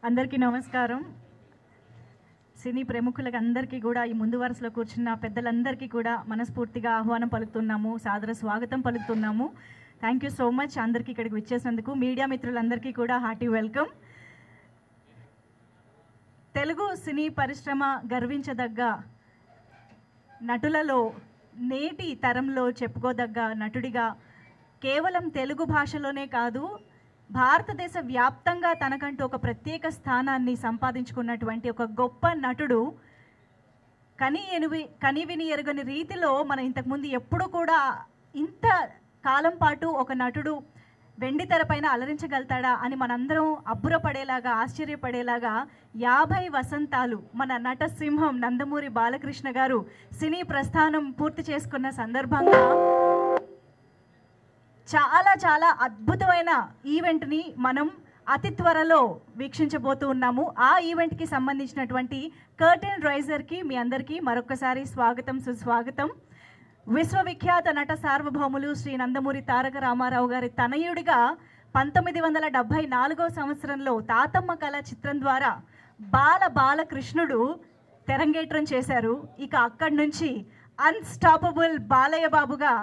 అందరికీ నమస్కారం. సినీ ప్రముఖులకు అందరికీ కూడా ఈ ముందు వరుసలో కూర్చున్న పెద్దలందరికీ కూడా మనస్ఫూర్తిగా ఆహ్వానం పలుకుతున్నాము, సాదర స్వాగతం పలుకుతున్నాము. థ్యాంక్ యూ సో మచ్ అందరికీ ఇక్కడికి వచ్చేసినందుకు. మీడియా మిత్రులందరికీ కూడా హార్టీ వెల్కమ్. తెలుగు సినీ పరిశ్రమ గర్వించదగ్గ నటులలో నేటి తరంలో చెప్పుకోదగ్గ నటుడిగా కేవలం తెలుగు భాషలోనే కాదు, భారతదేశ వ్యాప్తంగా తనకంటూ ఒక ప్రత్యేక స్థానాన్ని సంపాదించుకున్నటువంటి ఒక గొప్ప నటుడు. కనివిని ఎరుగని రీతిలో మనం ఇంతకుముందు ఎప్పుడు కూడా ఇంత కాలం పాటు ఒక నటుడు వెండి తెరపైన అలరించగలుగుతాడా అని మనందరం అబ్బురపడేలాగా, ఆశ్చర్యపడేలాగా 50 వసంతాలు మన నట సింహం నందమూరి బాలకృష్ణ గారు సినీ ప్రస్థానం పూర్తి చేసుకున్న సందర్భంగా చాలా అద్భుతమైన ఈవెంట్ని మనం అతి త్వరలో వీక్షించబోతూ ఉన్నాము. ఆ ఈవెంట్కి సంబంధించినటువంటి కర్టెన్ రైజర్కి మీ అందరికీ మరొకసారి స్వాగతం, సుస్వాగతం. విశ్వవిఖ్యాత నట సార్వభౌములు శ్రీ నందమూరి తారక రామారావు గారి తనయుడిగా 1974వ సంవత్సరంలో తాతమ్మ కళ చిత్రం ద్వారా బాలకృష్ణుడు తెరంగేట్రం చేశారు. ఇక అక్కడి నుంచి అన్స్టాపబుల్ బాలయ్య బాబుగా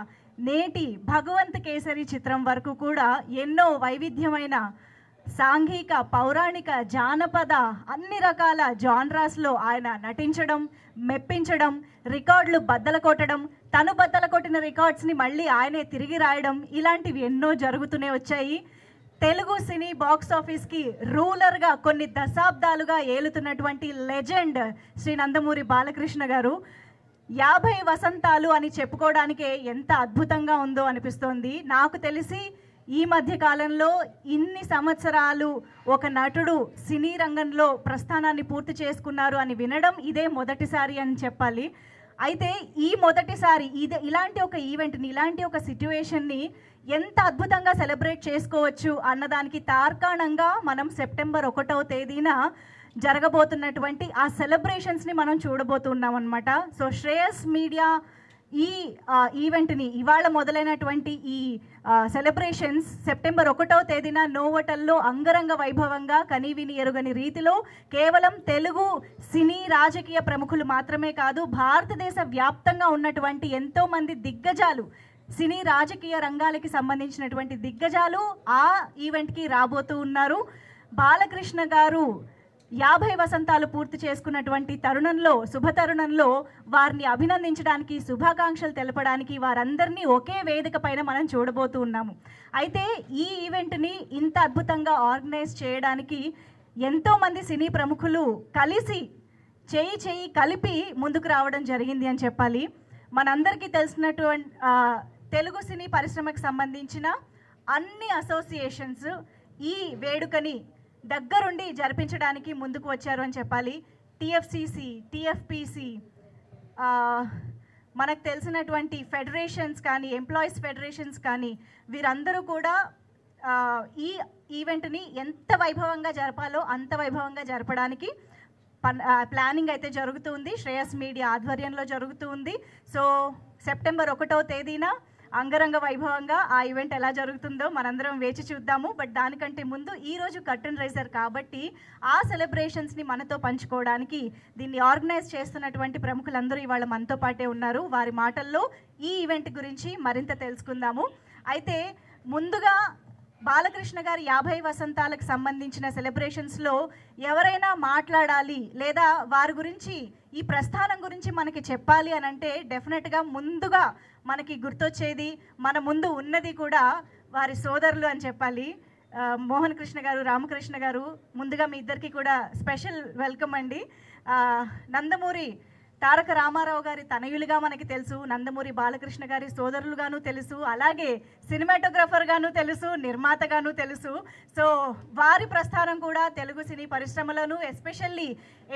నేటి భగవంత్ కేసరి చిత్రం వరకు కూడా ఎన్నో వైవిధ్యమైన సాంఘిక, పౌరాణిక, జానపద అన్ని రకాల జాన్రాస్లో ఆయన నటించడం, మెప్పించడం, రికార్డులు బద్దలు కొట్టడం, తను బద్దలు కొట్టిన రికార్డ్స్ని మళ్ళీ ఆయనే తిరిగి రాయడం, ఇలాంటివి ఎన్నో జరుగుతూనే వచ్చాయి. తెలుగు సినీ బాక్స్ ఆఫీస్కి రూలర్గా కొన్ని దశాబ్దాలుగా ఏలుతున్నటువంటి లెజెండ్ శ్రీ నందమూరి బాలకృష్ణ గారు 50 వసంతాలు అని చెప్పుకోవడానికే ఎంత అద్భుతంగా ఉందో అనిపిస్తోంది. నాకు తెలిసి ఈ మధ్య కాలంలో ఇన్ని సంవత్సరాలు ఒక నటుడు సినీ రంగంలో ప్రస్థానాన్ని పూర్తి చేసుకున్నారు అని వినడం ఇదే మొదటిసారి అని చెప్పాలి. అయితే ఈ మొదటిసారి ఇలాంటి ఒక ఈవెంట్ని, ఇలాంటి ఒక సిట్యువేషన్ని ఎంత అద్భుతంగా సెలబ్రేట్ చేసుకోవచ్చు అన్నదానికి తార్కాణంగా మనం సెప్టెంబర్ 1వ తేదీన జరగబోతున్నటువంటి ఆ సెలబ్రేషన్స్ని మనం చూడబోతున్నాం అనమాట. సో శ్రేయస్ మీడియా ఈ ఈవెంట్ని, ఇవాళ మొదలైనటువంటి ఈ సెలబ్రేషన్స్ సెప్టెంబర్ 1వ తేదీన నోవోటల్లో అంగరంగ వైభవంగా కనివిని ఎరుగని రీతిలో కేవలం తెలుగు సినీ రాజకీయ ప్రముఖులు మాత్రమే కాదు, భారతదేశ వ్యాప్తంగా ఉన్నటువంటి ఎంతోమంది దిగ్గజాలు, సినీ రాజకీయ రంగాలకి సంబంధించినటువంటి దిగ్గజాలు ఆ ఈవెంట్కి రాబోతూ ఉన్నారు. బాలకృష్ణ గారు 50 వసంతాలు పూర్తి చేసుకున్నటువంటి తరుణంలో, శుభతరుణంలో వారిని అభినందించడానికి, శుభాకాంక్షలు తెలపడానికి వారందరినీ ఒకే వేదిక పైన మనం చూడబోతూ ఉన్నాము. అయితే ఈ ఈవెంట్ని ఇంత అద్భుతంగా ఆర్గనైజ్ చేయడానికి ఎంతోమంది సినీ ప్రముఖులు కలిసి చేయి కలిపి ముందుకు రావడం జరిగింది అని చెప్పాలి. మనందరికీ తెలిసినటువంటి తెలుగు సినీ పరిశ్రమకు సంబంధించిన అన్ని అసోసియేషన్స్ ఈ వేడుకని దగ్గరుండి జరిపించడానికి ముందుకు వచ్చారు అని చెప్పాలి. టిఎఫ్సిసి, టిఎఫ్పిసి, మనకు తెలిసినటువంటి ఫెడరేషన్స్ కానీ, ఎంప్లాయీస్ ఫెడరేషన్స్ కానీ, వీరందరూ కూడా ఈ ఈవెంట్ని ఎంత వైభవంగా జరపాలో అంత వైభవంగా జరపడానికి ప్లానింగ్ అయితే జరుగుతుంది. శ్రేయస్ మీడియా ఆధ్వర్యంలో జరుగుతుంది. సో సెప్టెంబర్ 1వ తేదీన అంగరంగ వైభవంగా ఆ ఈవెంట్ ఎలా జరుగుతుందో మనందరం వేచి చూద్దాము. బట్ దానికంటే ముందు ఈరోజు కర్టెన్ రైజర్ కాబట్టి ఆ సెలబ్రేషన్స్ని మనతో పంచుకోవడానికి, దీన్ని ఆర్గనైజ్ చేస్తున్నటువంటి ప్రముఖులందరూ ఇవాళ మనతో పాటే ఉన్నారు. వారి మాటల్లో ఈ ఈవెంట్ గురించి మరింత తెలుసుకుందాము. అయితే ముందుగా బాలకృష్ణ గారి 50 వసంతాలకు సంబంధించిన సెలబ్రేషన్స్లో ఎవరైనా మాట్లాడాలి లేదా వారి గురించి, ఈ ప్రస్థానం గురించి మనకి చెప్పాలి అని అంటే డెఫినెట్గా ముందుగా మనకి గుర్తొచ్చేది, మన ముందు ఉన్నది కూడా వారి సోదరులు అని చెప్పాలి. మోహన్ కృష్ణ గారు, రామకృష్ణ గారు, ముందుగా మీ ఇద్దరికి కూడా స్పెషల్ వెల్కమ్ అండి. నందమూరి తారక రామారావు గారి తనయులుగా మనకి తెలుసు, నందమూరి బాలకృష్ణ గారి సోదరులుగాను తెలుసు, అలాగే సినిమాటోగ్రఫర్గాను తెలుసు, నిర్మాతగాను తెలుసు. సో వారి ప్రస్థానం కూడా తెలుగు సినీ పరిశ్రమలోను, ఎస్పెషల్లీ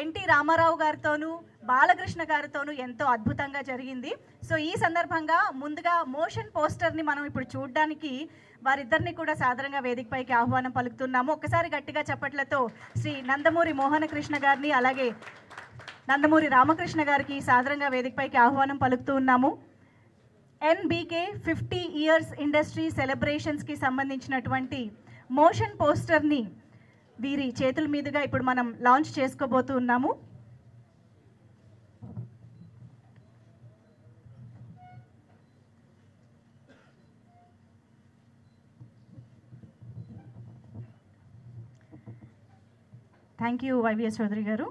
ఎన్టీ రామారావు గారితోనూ బాలకృష్ణ గారితోనూ ఎంతో అద్భుతంగా జరిగింది. సో ఈ సందర్భంగా ముందుగా మోషన్ పోస్టర్ని మనం ఇప్పుడు చూడడానికి వారిద్దరిని కూడా సాధారణంగా వేదికపైకి ఆహ్వానం పలుకుతున్నాము. ఒక్కసారి గట్టిగా చప్పట్లతో శ్రీ నందమూరి మోహన కృష్ణ గారిని, అలాగే నందమూరి రామకృష్ణ గారికి సాధారణంగా వేదికపైకి ఆహ్వానం పలుకుతూ ఉన్నాము. ఎన్బీకే 50 ఇయర్స్ ఇండస్ట్రీ సెలబ్రేషన్స్కి సంబంధించినటువంటి మోషన్ పోస్టర్ని వీరి చేతుల మీదుగా ఇప్పుడు మనం లాంచ్ చేసుకోబోతున్నాము. థ్యాంక్ యూ వైవిఎస్ చౌదరి గారు.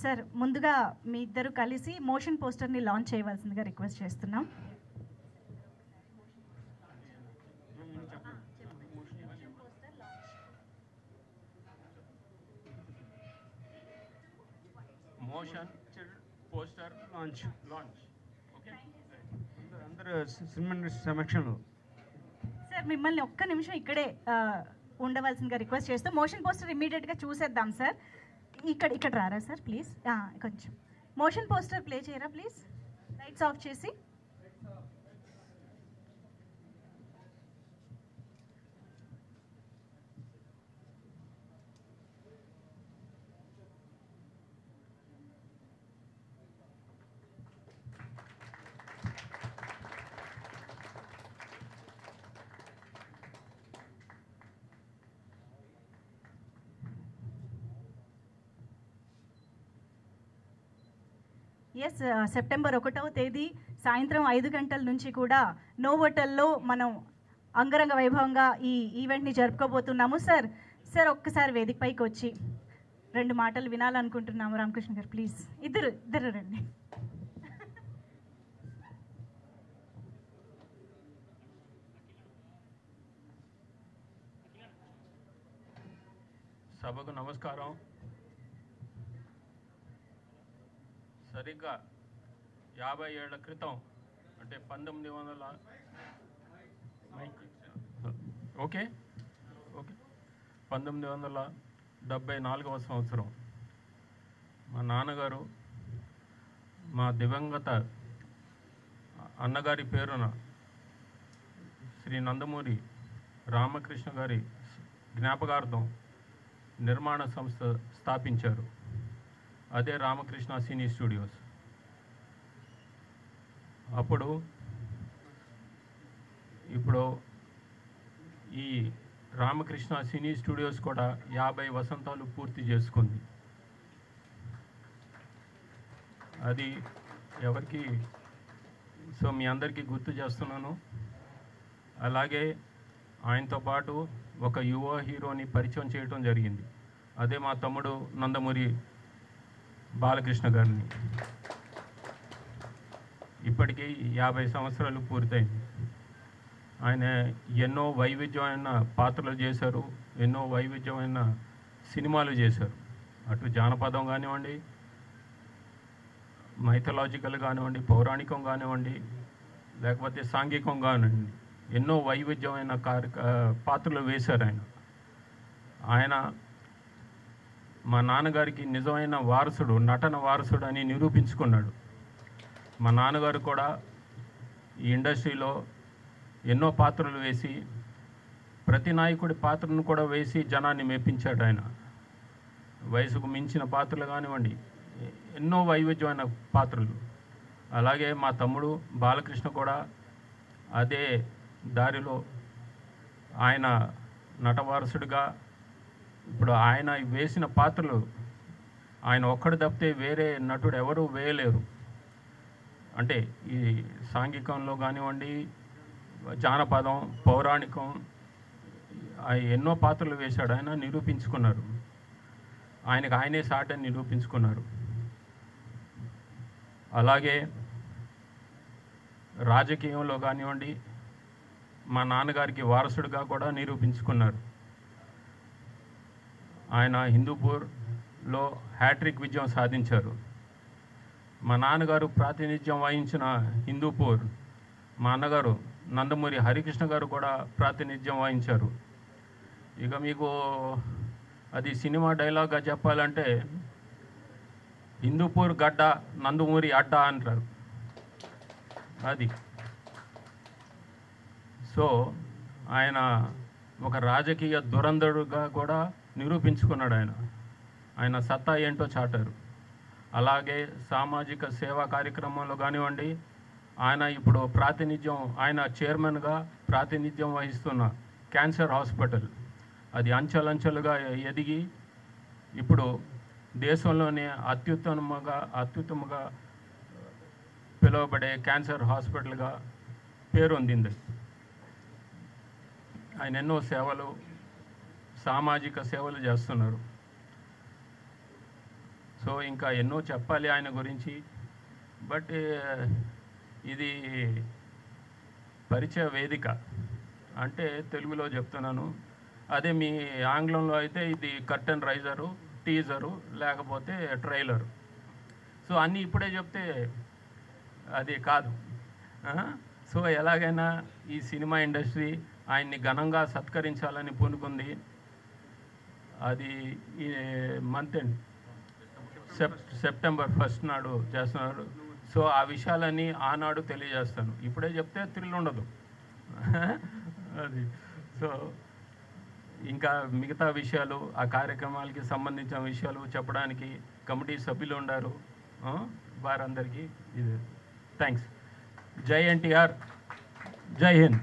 సార్, ముందుగా మీ ఇద్దరు కలిసి మోషన్ పోస్టర్ని లాంచ్ చేయవలసిందిగా రిక్వెస్ట్ చేస్తున్నాం. మోషన్ పోస్టర్ లాంచ్ ఓకే అందరూ సమక్షంలో. సార్, మిమ్మల్ని ఒక్క నిమిషం ఇక్కడే ఉండవలసిందిగా రిక్వెస్ట్ చేస్తూ మోషన్ పోస్టర్ ఇమ్మీడియట్గా చూసేద్దాం సార్. ఇక్కడ రారా సార్ ప్లీజ్, కొంచెం మోషన్ పోస్టర్ ప్లే చేయరా ప్లీజ్, లైట్స్ ఆఫ్ చేసి. ఎస్, సెప్టెంబర్ 1వ తేదీ సాయంత్రం 5 గంటల నుంచి కూడా నోవోటల్లో మనం అంగరంగ వైభవంగా ఈ ఈవెంట్ని జరుపుకోబోతున్నాము. సార్ ఒక్కసారి వేదిక పైకి వచ్చి 2 మాటలు వినాలనుకుంటున్నాము. రామకృష్ణ గారు ప్లీజ్, ఇద్దరు రండి. సభకు నమస్కారం. సరిగ్గా 50 ఏళ్ల క్రితం, అంటే 1974వ సంవత్సరం మా నాన్నగారు మా దివంగత అన్నగారి పేరున శ్రీ నందమూరి రామకృష్ణ గారి జ్ఞాపకార్థం నిర్మాణ సంస్థ స్థాపించారు. అదే రామకృష్ణ సినీ స్టూడియోస్. ఇప్పుడు ఈ రామకృష్ణ సినీ స్టూడియోస్ కూడా 50 వసంతాలు పూర్తి చేసుకుంది. అది ఎవరికి మీ అందరికీ గుర్తు చేస్తున్నాను. అలాగే ఆయనతో పాటు ఒక యువ హీరోని పరిచయం చేయడం జరిగింది. అదే మా తమ్ముడు నందమూరి బాలకృష్ణ గారిని. ఇప్పటికీ 50 సంవత్సరాలు పూర్తయింది. ఆయన ఎన్నో వైవిధ్యమైన పాత్రలు చేశారు, ఎన్నో వైవిధ్యమైన సినిమాలు చేశారు. అటు జానపదం కానివ్వండి, మైథలాజికల్ కానివ్వండి, పౌరాణికం కానివ్వండి, లేకపోతే సాంఘికం కానివ్వండి, ఎన్నో వైవిధ్యమైన పాత్రలు వేశారు ఆయన. మా నాన్నగారికి నిజమైన వారసుడు, నటన వారసుడు అని నిరూపించుకున్నాడు. మా నాన్నగారు కూడా ఈ ఇండస్ట్రీలో ఎన్నో పాత్రలు వేసి, ప్రతి నాయకుడి పాత్రను కూడా వేసి జనాన్ని మెప్పించాడు ఆయన. వయసుకు మించిన పాత్రలు కానివ్వండి, ఎన్నో వైవిధ్యమైన పాత్రలు. అలాగే మా తమ్ముడు బాలకృష్ణ కూడా అదే దారిలో ఆయన నటవారసుడిగా, ఇప్పుడు ఆయన వేసిన పాత్రలు ఆయన ఒక్కడు తప్పితే వేరే నటుడు ఎవరు వేయలేరు. అంటే ఈ సాంఘికంలో కానివ్వండి, జానపదం, పౌరాణికం, ఎన్నో పాత్రలు వేశాడు ఆయన, నిరూపించుకున్నారు. ఆయనకు ఆయనే సాటని నిరూపించుకున్నారు. అలాగే రాజకీయంలో కానివ్వండి, మా నాన్నగారికి వారసుడిగా కూడా నిరూపించుకున్నారు. ఆయన హిందూపూర్లో హ్యాట్రిక్ విజయం సాధించారు. మా నాన్నగారు ప్రాతినిధ్యం వహించిన హిందూపూర్, మా అన్నగారు నందమూరి హరికృష్ణ గారు కూడా ప్రాతినిధ్యం వహించారు. ఇక మీకు అది సినిమా డైలాగ్గా చెప్పాలంటే, హిందూపూర్ గడ్డ నందమూరి అడ్డ అంటారు అది. సో ఆయన ఒక రాజకీయ దురంధరుడుగా కూడా నిరూపించుకున్నాడు. ఆయన సత్తా ఏంటో చాటారు. అలాగే సామాజిక సేవా కార్యక్రమంలో కానివ్వండి, ఆయన ఇప్పుడు ఆయన చైర్మన్గా ప్రాతినిధ్యం వహిస్తున్న క్యాన్సర్ హాస్పిటల్, అది అంచెలంచెలుగా ఎదిగి ఇప్పుడు దేశంలోనే అత్యుత్తమంగా పిలువబడే క్యాన్సర్ హాస్పిటల్గా పేరొందింది. ఆయన ఎన్నో సేవలు, సామాజిక సేవలు చేస్తున్నారు. సో ఇంకా ఎన్నో చెప్పాలి ఆయన గురించి. బట్ ఇది పరిచయ వేదిక అంటే తెలుగులో చెప్తున్నాను. అదే మీ ఆంగ్లంలో అయితే ఇది కర్టెన్ రైజరు, టీజరు, లేకపోతే ట్రైలరు. సో అన్నీ ఇప్పుడే చెప్తే అది కాదు. సో ఎలాగైనా ఈ సినిమా ఇండస్ట్రీ ఆయన్ని ఘనంగా సత్కరించాలని పూనుకుంది. అది ఈ మంత్ ఎండ్ సెప్టెంబర్ 1 నాడు చేస్తున్నారు. సో ఆ విషయాలన్నీ ఆనాడు తెలియజేస్తాను. ఇప్పుడే చెప్తే థ్రిల్ ఉండదు. అది సో ఇంకా మిగతా విషయాలు, ఆ కార్యక్రమాలకి సంబంధించిన విషయాలు చెప్పడానికి కమిటీ సభ్యులు ఉన్నారు. వారందరికీ ఇది thanks. Jai NTR, Jai Hind.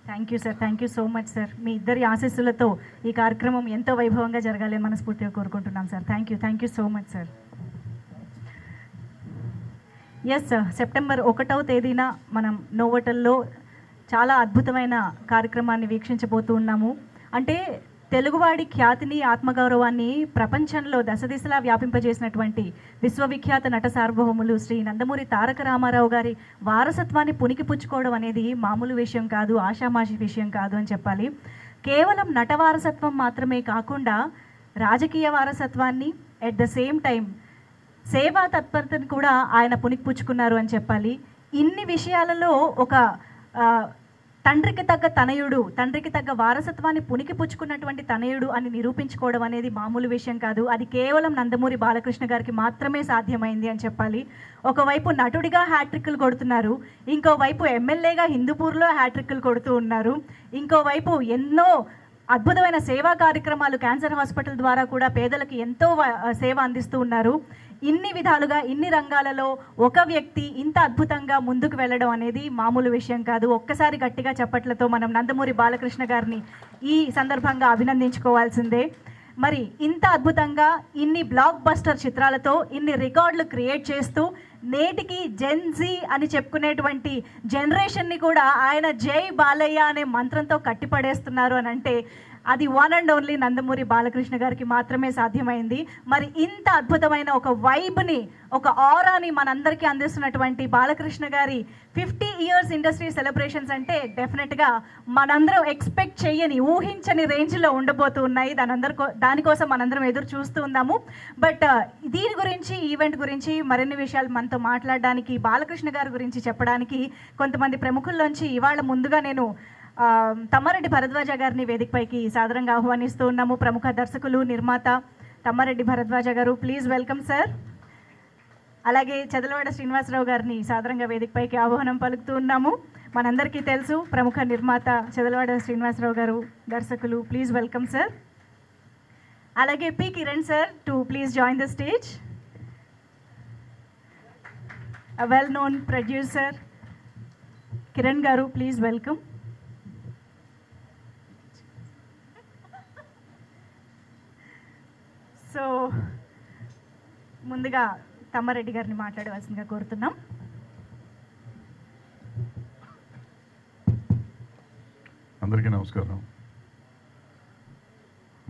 Thank you sir, thank you so much sir. మీ ఇద్దరి ఆశీస్సులతో ఈ కార్యక్రమం ఎంతో వైభవంగా జరగాలని మనస్ఫూర్తిగా కోరుకుంటున్నాం సార్. Thank you so much sir. Yes sir, September 1వ తేదీన మనం నోవోటల్లో చాలా అద్భుతమైన కార్యక్రమాన్ని వీక్షించబోతూ ఉన్నాము. అంటే తెలుగువాడి ఖ్యాతిని, ఆత్మగౌరవాన్ని ప్రపంచంలో దశదిశలా వ్యాపింపజేసినటువంటి విశ్వవిఖ్యాత నట సార్వభౌములు శ్రీ నందమూరి తారక రామారావు గారి వారసత్వాన్ని పుణికిపుచ్చుకోవడం అనేది మామూలు విషయం కాదు, ఆషామాషి విషయం కాదు అని చెప్పాలి. కేవలం నట వారసత్వం మాత్రమే కాకుండా రాజకీయ వారసత్వాన్ని, ఎట్ ద సేమ్ టైం సేవా తత్పరతను కూడా ఆయన పుణికిపుచ్చుకున్నారు అని చెప్పాలి. ఇన్ని విషయాలలో ఒక తండ్రికి తగ్గ తనయుడు, తండ్రికి తగ్గ వారసత్వాన్ని పుణికిపుచ్చుకున్నటువంటి తనయుడు అని నిరూపించుకోవడం అనేది మామూలు విషయం కాదు. అది కేవలం నందమూరి బాలకృష్ణ గారికి మాత్రమే సాధ్యమైంది అని చెప్పాలి. ఒకవైపు నటుడిగా హ్యాట్రిక్లు కొడుతున్నారు, ఇంకోవైపు ఎమ్మెల్యేగా హిందూపూర్లో హ్యాట్రిక్లు కొడుతూ ఉన్నారు, ఇంకోవైపు ఎన్నో అద్భుతమైన సేవా కార్యక్రమాలు క్యాన్సర్ హాస్పిటల్ ద్వారా కూడా పేదలకు ఎంతో సేవ అందిస్తూ ఉన్నారు. ఇన్ని విధాలుగా, ఇన్ని రంగాలలో ఒక వ్యక్తి ఇంత అద్భుతంగా ముందుకు వెళ్ళడం అనేది మామూలు విషయం కాదు. ఒక్కసారి గట్టిగా చప్పట్లతో మనం నందమూరి బాలకృష్ణ గారిని ఈ సందర్భంగా అభినందించుకోవాల్సిందే. మరి ఇంత అద్భుతంగా ఇన్ని బ్లాక్ బస్టర్ చిత్రాలతో ఇన్ని రికార్డులు క్రియేట్ చేస్తూ నేటికి జెన్జీ అని చెప్పుకునేటువంటి జనరేషన్ని కూడా ఆయన జై బాలయ్య అనే మంత్రంతో కట్టిపడేస్తున్నారు అని అంటే అది one and only Nandamuri Balakrishna గారికి మాత్రమే సాధ్యమైంది. మరి ఇంత అద్భుతమైన ఒక వైబ్ని, ఒక ఆరాని మనందరికీ అందిస్తున్నటువంటి బాలకృష్ణ గారి 50 ఇయర్స్ ఇండస్ట్రీ సెలబ్రేషన్స్ అంటే డెఫినెట్గా మనందరం ఎక్స్పెక్ట్ చేయని, ఊహించని రేంజ్లో ఉండబోతూ ఉన్నాయి. దానికోసం మనందరం ఎదురు చూస్తూ ఉన్నాము. బట్ దీని గురించి, ఈవెంట్ గురించి మరిన్ని విషయాలు మనతో మాట్లాడడానికి, బాలకృష్ణ గారి గురించి చెప్పడానికి కొంతమంది ప్రముఖుల్లోంచి ఇవాళ ముందుగా నేను తమ్మారెడ్డి భరద్వాజ గారిని వేదికపైకి సాదరంగా ఆహ్వానిస్తూ ఉన్నాము. ప్రముఖ దర్శకులు, నిర్మాత తమ్మారెడ్డి భరద్వాజ గారు, ప్లీజ్ వెల్కమ్ సార్. అలాగే చదలవాడ శ్రీనివాసరావు గారిని సాదరంగా వేదికపైకి ఆహ్వానం పలుకుతూ ఉన్నాము. మనందరికీ తెలుసు ప్రముఖ నిర్మాత చదలవాడ శ్రీనివాసరావు గారు, దర్శకులు, ప్లీజ్ వెల్కమ్ సార్. అలాగే P Kiran sir to please join the stage. A well-known producer, Kiran Garu, please welcome. So ముందుగా తమ్మారెడ్డి గారిని మాట్లాడవలసిందిగా కోరుతున్నాం. అందరికీ నమస్కారం.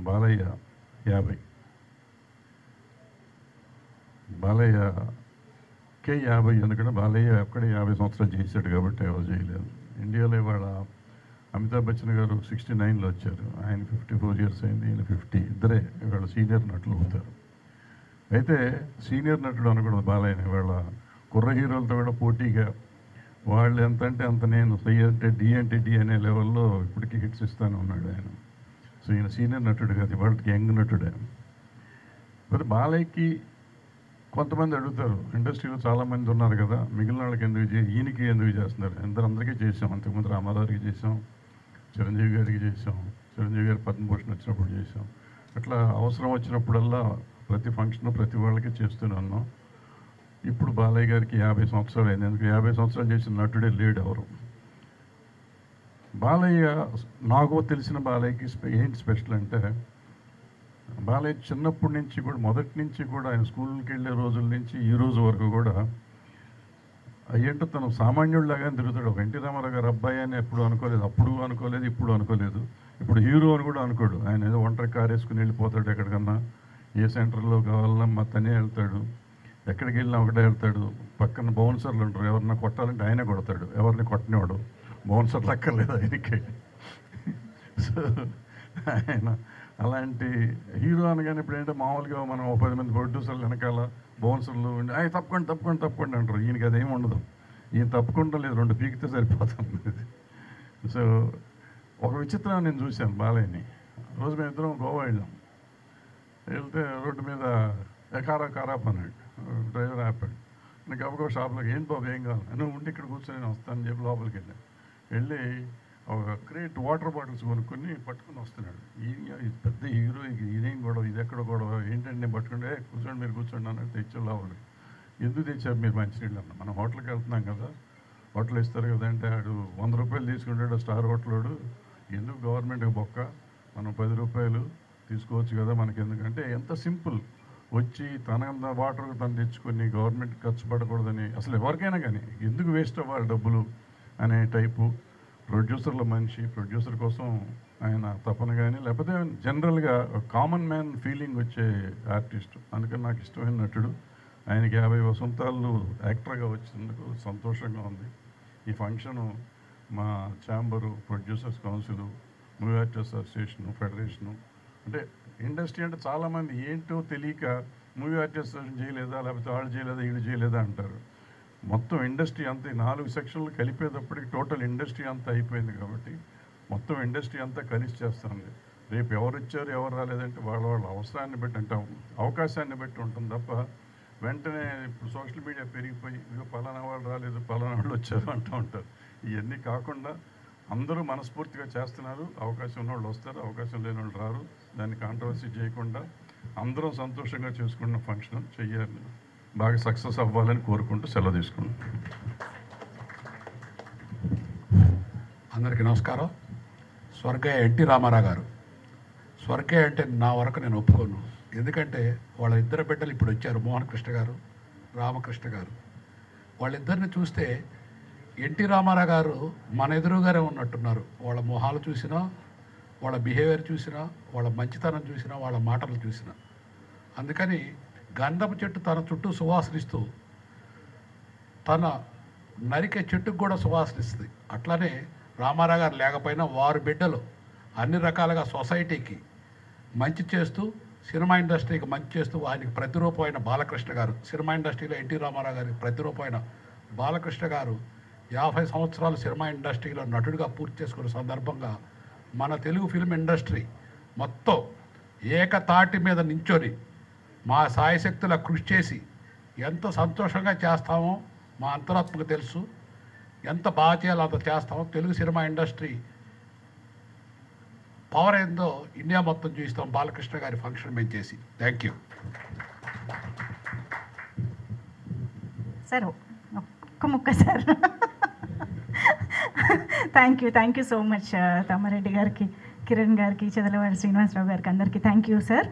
బాలయ్య 50, బాలయ్యకే 50, ఎందుకంటే బాలయ్య అక్కడే 50 సంవత్సరాలు చేశాడు కాబట్టి ఎవరు చేయలేదు. ఇండియాలో ఇవాళ అమితాబ్ బచ్చన్ గారు 69లో వచ్చారు, ఆయన 54 ఇయర్స్ అయింది, ఈయన 50. ఇద్దరే ఇవాళ సీనియర్ నటులు అవుతారు. అయితే సీనియర్ నటుడు అనకూడదు బాలయ్యని. ఇవాళ కుర్ర హీరోలతో కూడా పోటీగా వాళ్ళు ఎంత అంటే అంత, నేను సి అంటే డి అంటే డి అనే లెవెల్లో ఇప్పటికీ హిట్స్ ఇస్తానే ఉన్నాడు ఆయన. సో ఈయన సీనియర్ నటుడు కాదు, ఇవాళకి యంగ్ నటుడే. మరి బాలయ్యకి కొంతమంది అడుగుతారు, ఇండస్ట్రీలో చాలామంది ఉన్నారు కదా, మిగిలిన వాళ్ళకి ఎందుకు ఈయనకి ఎందుకు చేస్తున్నారు? అందరికీ చేసాం. అంతకుముందు రామారావుకి చేసాం, చిరంజీవి గారికి చేసాం, చిరంజీవి గారి పద్మభూషణ్ వచ్చినప్పుడు చేసాం. అట్లా అవసరం వచ్చినప్పుడల్లా ప్రతి ఫంక్షన్ ప్రతి వాళ్ళకి చేస్తూనే ఉన్నాం. ఇప్పుడు బాలయ్య గారికి 50 సంవత్సరాలు అయింది. ఎందుకు 50 సంవత్సరాలు చేసిన నటుడే లేడు ఎవరు. బాలయ్య, నాకు తెలిసిన బాలయ్యకి ఏంటి స్పెషల్ అంటే, బాలయ్య చిన్నప్పటి నుంచి కూడా, మొదటి నుంచి కూడా, ఆయన స్కూల్కి వెళ్ళే రోజుల నుంచి ఈ రోజు వరకు కూడా అయ్యంటే తను సామాన్యుడిలాగానే తిరుగుతాడు. ఒక ఎన్టీ రామారావు గారు అబ్బాయి అని ఎప్పుడు అనుకోలేదు, అప్పుడు అనుకోలేదు, ఇప్పుడు అనుకోలేదు. ఇప్పుడు హీరో అని కూడా అనుకోడు. ఆయన ఏదో ఒంటరి కారు వేసుకుని వెళ్ళిపోతాడు ఎక్కడికన్నా, ఏ సెంటర్లో కావాలన్నా మా తనే వెళ్తాడు, ఎక్కడికి వెళ్ళినా ఒకటే వెళ్తాడు. పక్కన బౌన్సర్లు ఉంటారు, ఎవరన్నా కొట్టాలంటే ఆయనే కొడతాడు, ఎవరిని కొట్టనివాడు. బౌన్సర్లు అక్కర్లేదు ఆయనకి. సో ఆయన అలాంటి హీరో అనగానే ఇప్పుడు ఏంటంటే మామూలుగా మనం 10 మంది ప్రొడ్యూసర్లు వెనకాల బౌన్సర్లు ఉండి అవి తప్పకుండా అంటారు. ఈయనకి అదేమి ఉండదు. ఈయన తప్పుకుంటా లేదు, 2 పీకితే సరిపోతుంది. సో ఒక విచిత్రం నేను చూశాను బాలయ్యని. రోజు మేము ఇద్దరం గోవా వెళ్తే రోడ్డు మీద కారాప్ అన్నాడు, డ్రైవర్ ఆపాడు. నేను గబగబా షాప్లోకి, ఏంటి బాబు ఏం కావాలి, నువ్వు ఉండి ఇక్కడ కూర్చొని నేను వస్తాను చెప్పి లోపలికి వెళ్ళి ఒక క్రేట్ వాటర్ బాటిల్స్ కొనుక్కొని పట్టుకుని వస్తున్నాడు. ఇది పెద్ద హీరో, ఇదేం గొడవ, ఇది ఎక్కడ గొడవ ఏంటంటే నేను పట్టుకుంటే కూర్చోండి మీరు కూర్చోండి అన్నట్టు తెచ్చాడు లోపలికి. ఎందుకు తెచ్చారు మీరు మంచినీళ్ళు అన్న, మనం హోటల్కి వెళ్తున్నాం కదా, హోటల్ ఇస్తారు కదా అంటే, ఆడు 100 రూపాయలు తీసుకుంటాడు స్టార్ హోటలోడు, ఎందుకు గవర్నమెంట్కి బొక్క, మనం 10 రూపాయలు తీసుకోవచ్చు కదా మనకి, ఎందుకంటే ఎంత సింపుల్. వచ్చి తన వాటర్ తను తెచ్చుకొని గవర్నమెంట్ ఖర్చు పడకూడదని, అసలు ఎవరికైనా కానీ ఎందుకు వేస్ట్ అవ్వాలి డబ్బులు అనే టైపు ప్రొడ్యూసర్ల మనిషి. ప్రొడ్యూసర్ కోసం ఆయన తపన కానీ, లేకపోతే జనరల్గా కామన్ మ్యాన్ ఫీలింగ్ వచ్చే ఆర్టిస్ట్. అందుకని నాకు ఇష్టమైన నటుడు. ఆయనకి 50 వసంతాలు యాక్టర్గా వచ్చినందుకు సంతోషంగా ఉంది. ఈ ఫంక్షను మా chamber, producers council, movie artist association, federation, అంటే ఇండస్ట్రీ అంటే చాలామంది ఏంటో తెలియక మూవీ ఆర్టిస్ట్ అసోసియేషన్ చేయలేదా, లేకపోతే వాళ్ళు చేయలేదా, వీళ్ళు చేయలేదా అంటారు. మొత్తం ఇండస్ట్రీ అంతా 4 సెక్షన్లు కలిపేటప్పటికి టోటల్ ఇండస్ట్రీ అంతా అయిపోయింది. కాబట్టి మొత్తం ఇండస్ట్రీ అంతా కలిసి చేస్తుంది. రేపు ఎవరు వచ్చారు ఎవరు రాలేదంటే వాళ్ళ అవసరాన్ని బట్టి, అంటే అవకాశాన్ని బట్టి ఉంటుంది తప్ప, వెంటనే ఇప్పుడు సోషల్ మీడియా పెరిగిపోయి ఇక పలానా వాళ్ళు రాలేదు, పలానా వాళ్ళు వచ్చారు అంటూ ఉంటారు. ఇవన్నీ కాకుండా అందరూ మనస్ఫూర్తిగా చేస్తున్నారు. అవకాశం ఉన్న వాళ్ళు వస్తారు, అవకాశం లేని వాళ్ళు రారు. దాన్ని కాంట్రవర్సీ చేయకుండా అందరం సంతోషంగా చేసుకున్న ఫంక్షన్ చెయ్యాలి, బాగా సక్సెస్ అవ్వాలని కోరుకుంటూ సెలవు తీసుకుంటాం. అందరికీ నమస్కారం. స్వర్గీయ ఎన్టీ రామారావు గారు, స్వర్గీయ అంటే నా వరకు నేను ఒప్పుకోను. ఎందుకంటే వాళ్ళ ఇద్దరు బిడ్డలు ఇప్పుడు వచ్చారు, మోహన్ కృష్ణ గారు, రామకృష్ణ గారు. వాళ్ళిద్దరిని చూస్తే ఎన్టీ రామారావు గారు మన ఎదురుగానే ఉన్నట్టున్నారు. వాళ్ళ మొహాలు చూసినా, వాళ్ళ బిహేవియర్ చూసినా, వాళ్ళ మంచితనం చూసినా, వాళ్ళ మాటలు చూసినా. అందుకని గంధపు చెట్టు తన చుట్టూ సువాసనిస్తూ తన నరికే చెట్టుకు కూడా సువాసనిస్తుంది. అట్లానే రామారావు గారు లేకపోయినా వారి బిడ్డలు అన్ని రకాలుగా సొసైటీకి మంచి చేస్తూ, సినిమా ఇండస్ట్రీకి మంచి చేస్తూ, ఆయనకి ప్రతిరూపమైన బాలకృష్ణ గారు, సినిమా ఇండస్ట్రీలో ఎన్టీ రామారావు గారికి ప్రతిరూపమైన బాలకృష్ణ గారు 50 సంవత్సరాలు సినిమా ఇండస్ట్రీలో నటుడిగా పూర్తి చేసుకున్న సందర్భంగా మన తెలుగు ఫిల్మ్ ఇండస్ట్రీ మొత్తం ఏకతాటి మీద నించొని మా సాయశక్తుల కృషి చేసి ఎంత సంతోషంగా చేస్తామో మా అంతరాత్మకు తెలుసు. ఎంత బాగా చేయాలో అంత చేస్తామో. తెలుగు సినిమా ఇండస్ట్రీ పవర్ ఏందో ఇండియా మొత్తం చూస్తాం బాలకృష్ణ గారి ఫంక్షన్ మేము చేసి. Thank you sir. ఒక్క ముక్క sir. Thank you so much Tammareddy గారికి, కిరణ్ గారికి, చదలవాడి శ్రీనివాసరావు గారికి, అందరికీ థ్యాంక్ యూ సార్.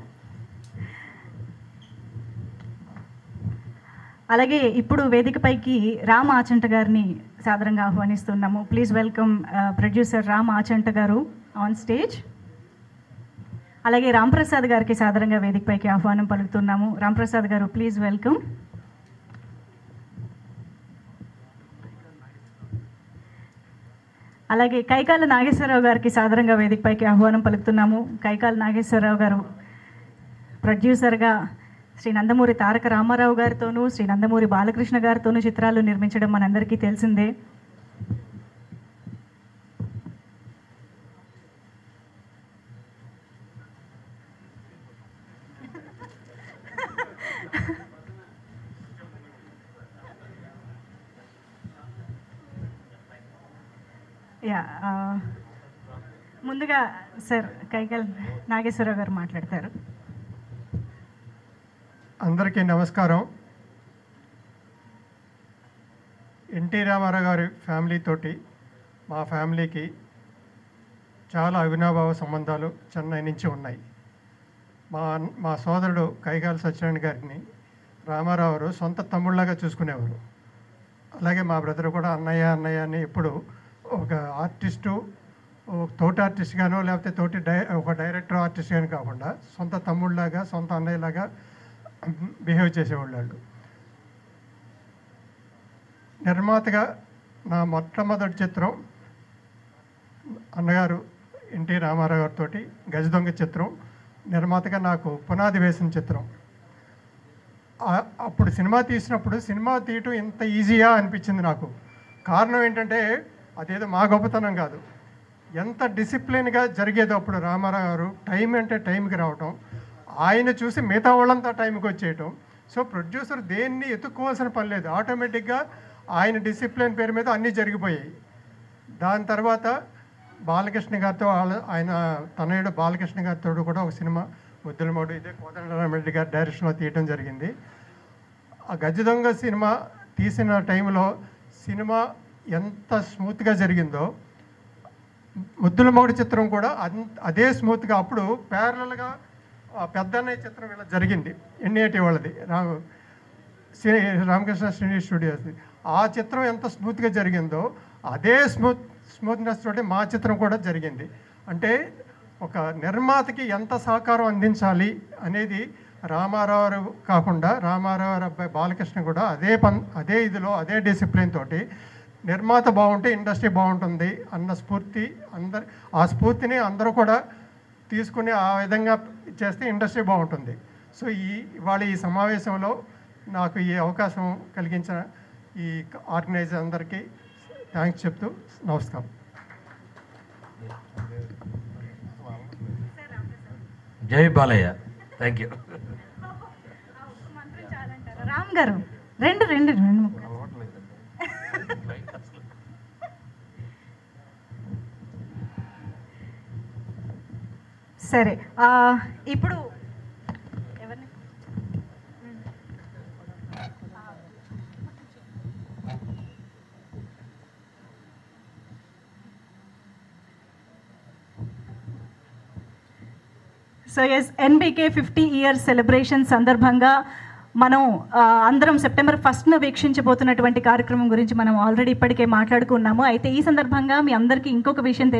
అలాగే ఇప్పుడు వేదికపైకి రామ్ ఆచంట గారిని సాదరంగా ఆహ్వానిస్తున్నాము. Please welcome producer Ram Achanta గారు ఆన్ స్టేజ్. అలాగే రాంప్రసాద్ గారికి సాదరంగా వేదికపైకి ఆహ్వానం పలుకుతున్నాము. రాంప్రసాద్ గారు ప్లీజ్ వెల్కమ్. అలాగే కైకాల నాగేశ్వరరావు గారికి సాదరంగా వేదికపైకి ఆహ్వానం పలుకుతున్నాము. కైకాల నాగేశ్వరరావు గారు ప్రొడ్యూసర్గా శ్రీ నందమూరి తారక రామారావు గారితోనూ, శ్రీ నందమూరి బాలకృష్ణ గారితోనూ చిత్రాలు నిర్మించడం మనందరికీ తెలిసిందే. ముందుగా సార్ కైకాల నాగేశ్వరరావు గారు మాట్లాడతారు. అందరికీ నమస్కారం. ఎన్టీ రామారావు గారి ఫ్యామిలీ తోటి మా ఫ్యామిలీకి చాలా అవినాభావ సంబంధాలు చెన్నై నుంచి ఉన్నాయి. మా సోదరుడు కైగాల సత్యనారాయణ గారిని రామారావు గారు సొంత తమ్ముళ్ళలాగా చూసుకునేవారు. అలాగే మా బ్రదర్ కూడా అన్నయ్య అన్నయ్య అని ఎప్పుడు ఒక ఆర్టిస్టు, తోటి ఆర్టిస్ట్ గానో లేకపోతే ఒక డైరెక్టర్ ఆర్టిస్ట్ కానీ కాకుండా సొంత తమ్ముళ్ళలాగా, సొంత అన్నయ్యలాగా బిహేవ్ చేసేవాళ్ళు. నిర్మాతగా నా మొట్టమొదటి చిత్రం అన్నగారు ఎన్టీ రామారావు గారితో గజదొంగ చిత్రం నిర్మాతగా నాకు పునాది వేసిన చిత్రం. అప్పుడు సినిమా తీసినప్పుడు సినిమా తీయటం ఇంత ఈజీయా అనిపించింది నాకు. కారణం ఏంటంటే అదేదో మా గొప్పతనం కాదు, ఎంత డిసిప్లిన్గా జరిగేదో. అప్పుడు రామారావు గారు టైం అంటే టైంకి రావటం, ఆయన చూసి మిగతా వాళ్ళంతా టైంకి వచ్చేయటం. సో ప్రొడ్యూసర్ దేన్ని ఎత్తుక్కోవాల్సిన పని లేదు, ఆటోమేటిక్గా ఆయన డిసిప్లిన్ పేరు మీద అన్నీ జరిగిపోయాయి. దాని తర్వాత బాలకృష్ణ గారితో ఆయన తనయుడు బాలకృష్ణ గారితో కూడా ఒక సినిమా ముద్దులమోడు ఇదే కోదండరామిరెడ్డి గారి డైరెక్షన్లో తీయటం జరిగింది. ఆ గజదొంగ సినిమా తీసిన టైంలో సినిమా ఎంత స్మూత్గా జరిగిందో ముద్దులమోడు చిత్రం కూడా అదే స్మూత్గా. అప్పుడు ప్యారలల్గా పెద్దన్నయ్య చిత్రం ఇలా జరిగింది, ఎన్ఏటి వాళ్ళది, రామకృష్ణ శ్రీని స్టూడియోస్ది. ఆ చిత్రం ఎంత స్మూత్గా జరిగిందో అదే స్మూత్నెస్ తోటి మా చిత్రం కూడా జరిగింది. అంటే ఒక నిర్మాతకి ఎంత సహకారం అందించాలి అనేది రామారావు కాకుండా రామారావు అబ్బాయి బాలకృష్ణ కూడా అదే ఇదిలో అదే డిసిప్లిన్ తోటి నిర్మాత బాగుంటే ఇండస్ట్రీ బాగుంటుంది అన్న స్ఫూర్తి ఆ స్ఫూర్తిని అందరూ కూడా తీసుకుని ఆ విధంగా చేస్తే ఇండస్ట్రీ బాగుంటుంది. సో ఇవాళ ఈ సమావేశంలో నాకు ఈ అవకాశం కలిగించిన ఈ ఆర్గనైజర్ అందరికీ థ్యాంక్స్ చెప్తూ నమస్కారం. జై బాలయ్య. Thank you. రామ్ గారు రెండు సరే. ఇప్పుడు ఎవరిని so S NBK 50 years celebration సందర్భంగా మనం అందరం సెప్టెంబర్ 1న వీక్షించబోతున్నటువంటి కార్యక్రమం గురించి మనం ఆల్రెడీ ఇప్పటికే మాట్లాడుకున్నాము. అయితే ఈ సందర్భంగా మీ అందరికీ ఇంకొక విషయం